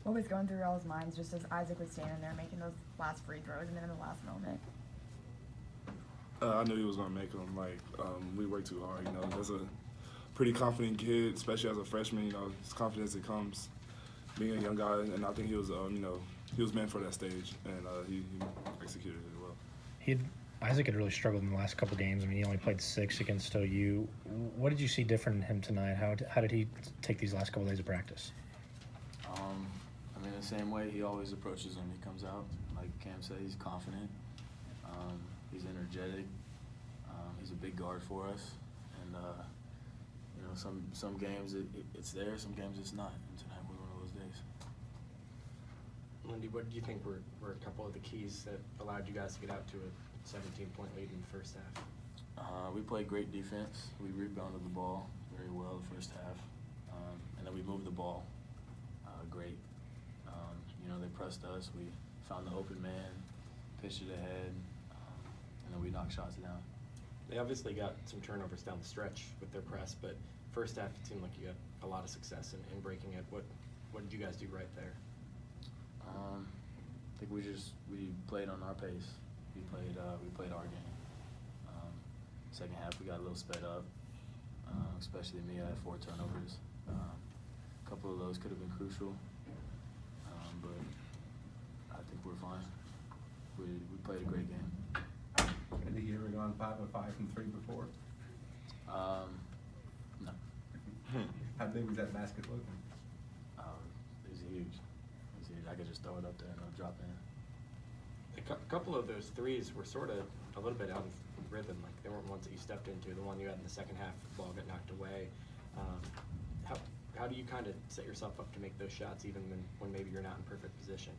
What was going through y'all's minds just as Isaac was standing there making those last free throws and then in the last moment? I knew he was going to make them. We worked too hard. That's a pretty confident kid, especially as a freshman. His confidence it comes being a young guy, and I think he was, he was meant for that stage, and he executed it well. Isaac had really struggled in the last couple games. I mean, he only played 6 against OU. What did you see different in him tonight? How did he take these last couple days of practice? The same way he always approaches them. He comes out, like Cam said, he's confident. He's energetic. He's a big guard for us, and some games it's there, some games it's not. And tonight was one of those days. Lindy, what do you think were a couple of the keys that allowed you guys to get out to a 17-point lead in the first half? We played great defense. We rebounded the ball very well the first half, and then we moved the ball great. They pressed us. We found the open man, pitched it ahead, and then we knocked shots down. They obviously got some turnovers down the stretch with their press, but first half it seemed like you had a lot of success in breaking it. What did you guys do right there? I think we played on our pace. We played our game. Second half we got a little sped up, especially me. I had 4 turnovers. A couple of those could have been crucial, but I think we're fine. We played a great game. Had you ever gone 5 of 5 from 3 before? No. How big was that basket looking? It was huge. I could just throw it up there and it'll drop in. A couple of those threes were sort of a little bit out of rhythm. Like they weren't ones that you stepped into. The one you had in the second half, the ball got knocked away. How do you kind of set yourself up to make those shots even when maybe you're not in perfect position?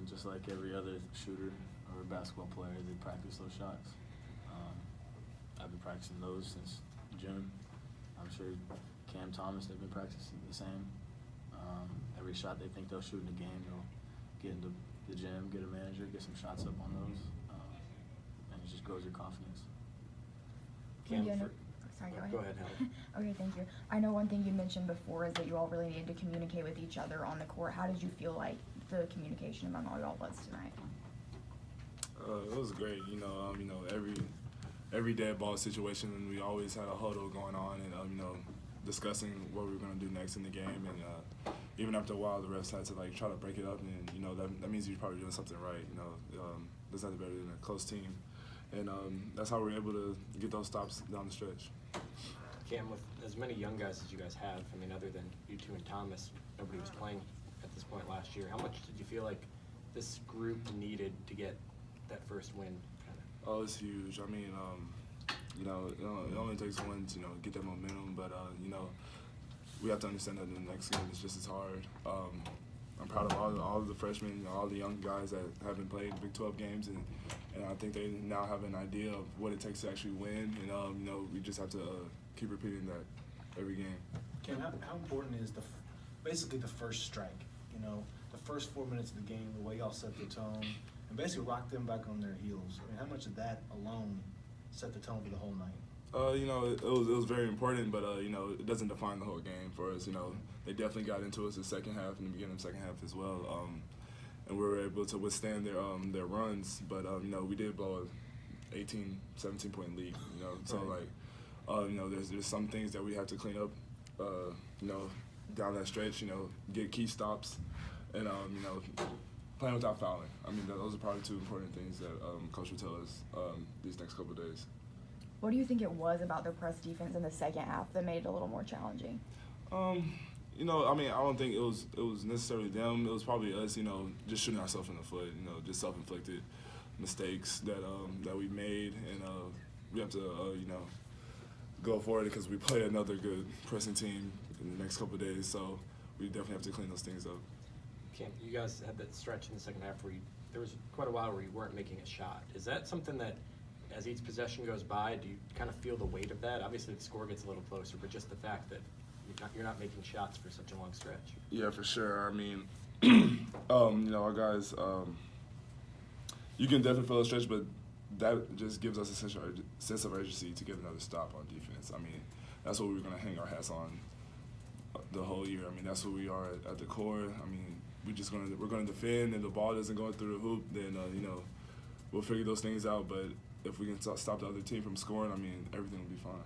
Just like every other shooter or basketball player, they practice those shots. I've been practicing those since June. I'm sure Cam Thomas, they've been practicing the same. Every shot they think they'll shoot in the game, they'll get into the gym, get a manager, get some shots up on those, and it just grows your confidence. Cam, Sorry, go ahead, Helen. Okay, thank you. I know one thing you mentioned before is that you all really needed to communicate with each other on the court. How did you feel like the communication among all y'all was tonight? It was great. Every dead ball situation, and we always had a huddle going on, and discussing what we were going to do next in the game. And even after a while, the refs had to try to break it up, and that means you're probably doing something right. There's nothing better than a close team, and that's how we're able to get those stops down the stretch. Cam, with as many young guys as you guys have, other than you two and Thomas, nobody was playing at this point last year. How much did you feel like this group needed to get that first win? Oh, it's huge. It only takes one to get that momentum, but we have to understand that the next game is just as hard. I'm proud of all of the freshmen, all the young guys that haven't played Big 12 games, and I think they now have an idea of what it takes to actually win. And we just have to keep repeating that every game. Ken, how important is basically the first strike? The first 4 minutes of the game, the way y'all set the tone, and basically rock them back on their heels. How much of that alone set the tone for the whole night? It was very important, but it doesn't define the whole game for us. They definitely got into us the second half and the beginning of the second half as well, and we were able to withstand their runs. But we did blow a 18, 17-point lead. There's some things that we have to clean up. Down that stretch, get key stops, and playing without fouling. Those are probably 2 important things that Coach will tell us these next couple of days. What do you think it was about their press defense in the second half that made it a little more challenging? I don't think it was necessarily them. It was probably us, just shooting ourselves in the foot, just self-inflicted mistakes that we made, and we have to, go forward because we play another good pressing team in the next couple of days, so we definitely have to clean those things up. Cam, you guys had that stretch in the second half where there was quite a while where you weren't making a shot. Is that something that, as each possession goes by, do you kind of feel the weight of that? Obviously, the score gets a little closer, but just the fact that you're not making shots for such a long stretch. Yeah, for sure. Our guys, you can definitely feel a stretch, but that just gives us a sense of urgency to get another stop on defense. That's what we're going to hang our hats on the whole year. I mean, that's who we are at the core. I mean, we're gonna defend, and the ball doesn't go through the hoop, then we'll figure those things out. But if we can stop the other team from scoring, I mean, everything will be fine.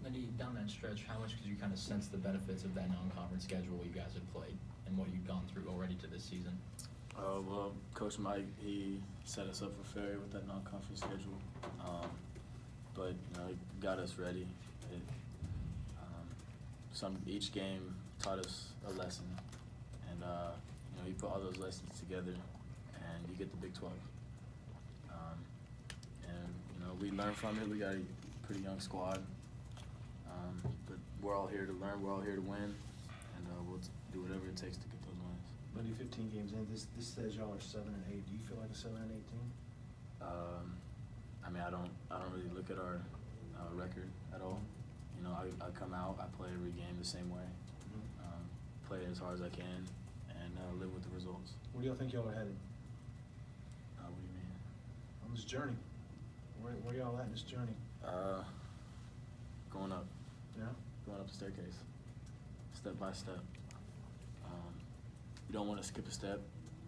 Lindy, down that stretch, how much could you kind of sense the benefits of that non-conference schedule you guys had played and what you've gone through already to this season? Well, Coach Mike, he set us up for failure with that non-conference schedule, but he got us ready. Each game taught us a lesson, and you put all those lessons together, and you get the Big 12. And we learn from it. We got a pretty young squad, but we're all here to learn. We're all here to win, and we'll do whatever it takes to get those wins. Lindy, 15 games in, this says y'all are 7-8. Do you feel like a 7-8 team? I mean, I don't really look at our record at all. I come out, I play every game the same way, play as hard as I can, and live with the results. Where do y'all think y'all are headed What do you mean? on this journey? Where y'all at in this journey? Going up. Yeah? Going up the staircase, step by step. You don't want to skip a step,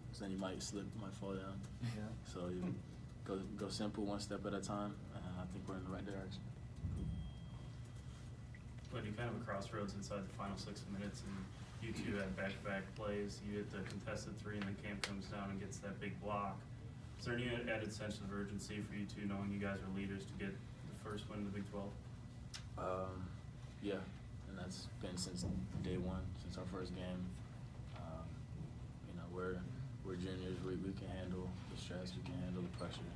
because then you might slip, you might fall down. Yeah. So you go simple, one step at a time, and I think we're in the right direction. Lindy, kind of a crossroads inside the final 6 minutes, and you two had back-to-back plays. You hit the contested three, and then Cam comes down and gets that big block. Is there any added sense of urgency for you two, knowing you guys are leaders, to get the first win in the Big 12? Yeah, and that's been since day one, since our first game. We're juniors. We can handle the stress. We can handle the pressure.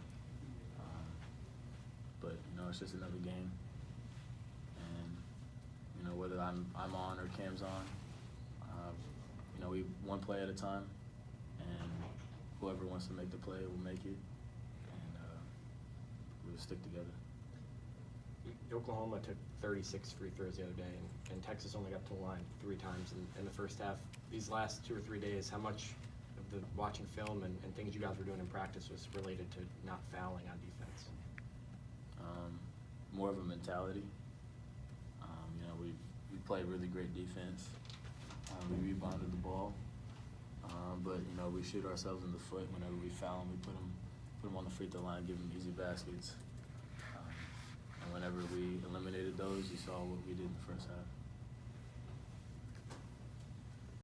But it's just another game, and whether I'm on or Cam's on, we one play at a time, and whoever wants to make the play will make it, and we'll stick together. Oklahoma took 36 free throws the other day, and Texas only got to the line 3 times in the first half. These last 2 or 3 days, how much of the watching film and things you guys were doing in practice was related to not fouling on defense? More of a mentality. We played really great defense. We rebounded the ball, but we shoot ourselves in the foot whenever we foul them. We put them on the free throw line, give them easy baskets. And whenever we eliminated those, you saw what we did in the first half.